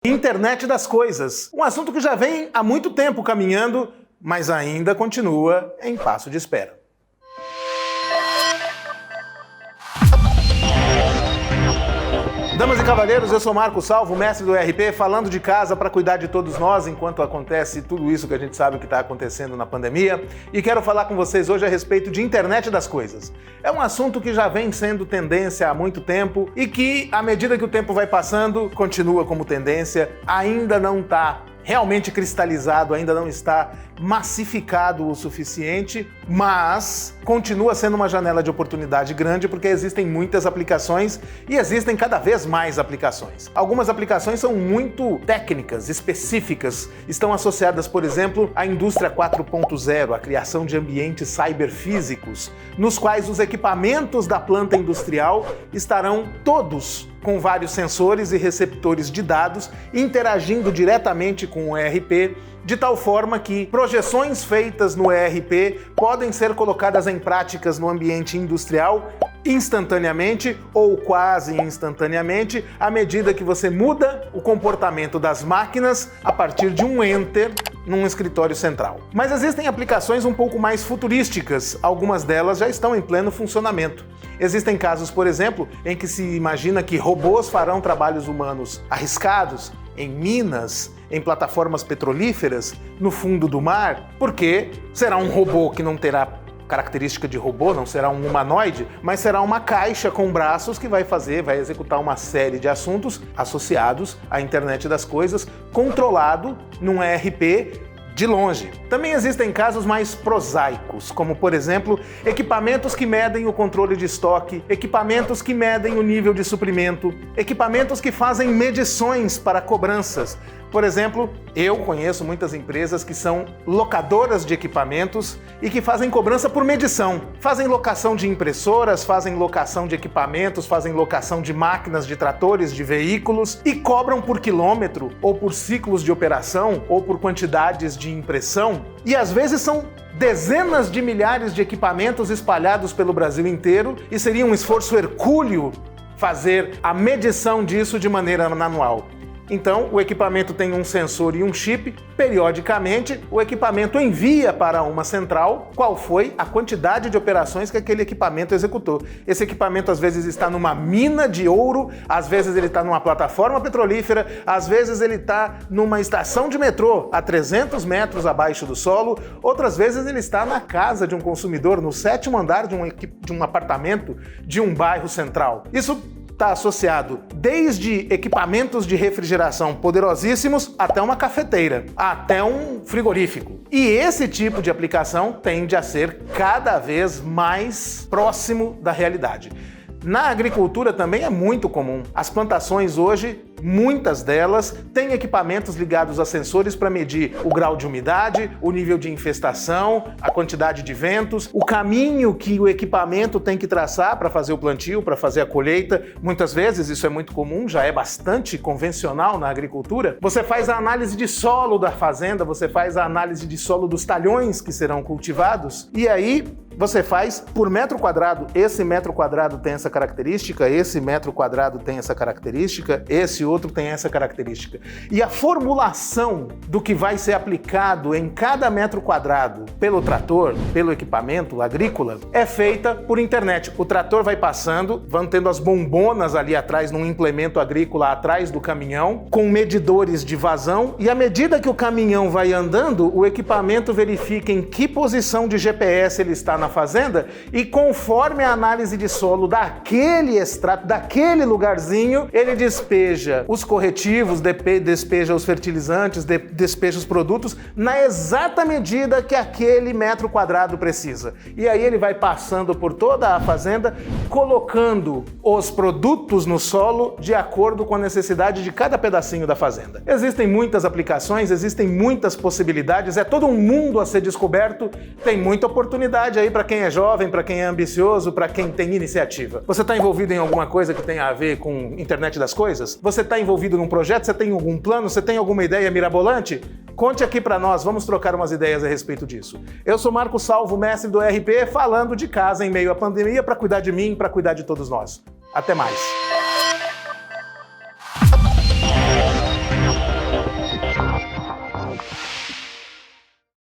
Internet das coisas, um assunto que já vem há muito tempo caminhando, mas ainda continua em passo de espera. Damas e cavalheiros, eu sou Marco Salvo, mestre do ERP, falando de casa para cuidar de todos nós enquanto acontece tudo isso que a gente sabe que está acontecendo na pandemia, e quero falar com vocês hoje a respeito de internet das coisas. É um assunto que já vem sendo tendência há muito tempo e que, à medida que o tempo vai passando, continua como tendência, ainda não está realmente cristalizado, ainda não está massificado o suficiente, mas continua sendo uma janela de oportunidade grande porque existem muitas aplicações e existem cada vez mais aplicações. Algumas aplicações são muito técnicas, específicas, estão associadas, por exemplo, à indústria 4.0, à criação de ambientes cyberfísicos, nos quais os equipamentos da planta industrial estarão todos com vários sensores e receptores de dados interagindo diretamente com o ERP, de tal forma que projeções feitas no ERP podem ser colocadas em práticas no ambiente industrial instantaneamente ou quase instantaneamente, à medida que você muda o comportamento das máquinas a partir de um enter num escritório central. Mas existem aplicações um pouco mais futurísticas, algumas delas já estão em pleno funcionamento. Existem casos, por exemplo, em que se imagina que robôs farão trabalhos humanos arriscados em minas, em plataformas petrolíferas, no fundo do mar, porque será um robô que não terá característica de robô, não será um humanoide, mas será uma caixa com braços que vai executar uma série de assuntos associados à internet das coisas, controlado num ERP de longe. Também existem casos mais prosaicos, como por exemplo, equipamentos que medem o controle de estoque, equipamentos que medem o nível de suprimento, equipamentos que fazem medições para cobranças. Por exemplo, eu conheço muitas empresas que são locadoras de equipamentos e que fazem cobrança por medição. Fazem locação de impressoras, fazem locação de equipamentos, fazem locação de máquinas, de tratores, de veículos e cobram por quilômetro, ou por ciclos de operação, ou por quantidades de impressão. E às vezes são dezenas de milhares de equipamentos espalhados pelo Brasil inteiro e seria um esforço hercúleo fazer a medição disso de maneira manual. Então, o equipamento tem um sensor e um chip. Periodicamente, o equipamento envia para uma central qual foi a quantidade de operações que aquele equipamento executou. Esse equipamento às vezes está numa mina de ouro, às vezes ele está numa plataforma petrolífera, às vezes ele está numa estação de metrô a 300 metros abaixo do solo, outras vezes ele está na casa de um consumidor, no 7º andar de um apartamento de um bairro central. Isso está associado desde equipamentos de refrigeração poderosíssimos até uma cafeteira, até um frigorífico. E esse tipo de aplicação tende a ser cada vez mais próximo da realidade. Na agricultura também é muito comum. As plantações hoje, muitas delas, têm equipamentos ligados a sensores para medir o grau de umidade, o nível de infestação, a quantidade de ventos, o caminho que o equipamento tem que traçar para fazer o plantio, para fazer a colheita. Muitas vezes isso é muito comum, já é bastante convencional na agricultura. Você faz a análise de solo da fazenda, você faz a análise de solo dos talhões que serão cultivados, e aí você faz por metro quadrado. Esse metro quadrado tem essa característica, esse metro quadrado tem essa característica, esse outro tem essa característica. E a formulação do que vai ser aplicado em cada metro quadrado pelo trator, pelo equipamento agrícola, é feita por internet. O trator vai passando, vão tendo as bombonas ali atrás, num implemento agrícola atrás do caminhão, com medidores de vazão, e à medida que o caminhão vai andando, o equipamento verifica em que posição de GPS ele está na fazenda, e conforme a análise de solo daquele extrato, daquele lugarzinho, ele despeja os corretivos, despeja os fertilizantes, despeja os produtos na exata medida que aquele metro quadrado precisa. E aí ele vai passando por toda a fazenda, colocando os produtos no solo de acordo com a necessidade de cada pedacinho da fazenda. Existem muitas aplicações, existem muitas possibilidades, é todo um mundo a ser descoberto, tem muita oportunidade aí para quem é jovem, para quem é ambicioso, para quem tem iniciativa. Você está envolvido em alguma coisa que tenha a ver com internet das coisas? Você está envolvido num projeto? Você tem algum plano? Você tem alguma ideia mirabolante? Conte aqui para nós, vamos trocar umas ideias a respeito disso. Eu sou Marco Salvo, mestre do ERP, falando de casa em meio à pandemia para cuidar de mim, para cuidar de todos nós. Até mais!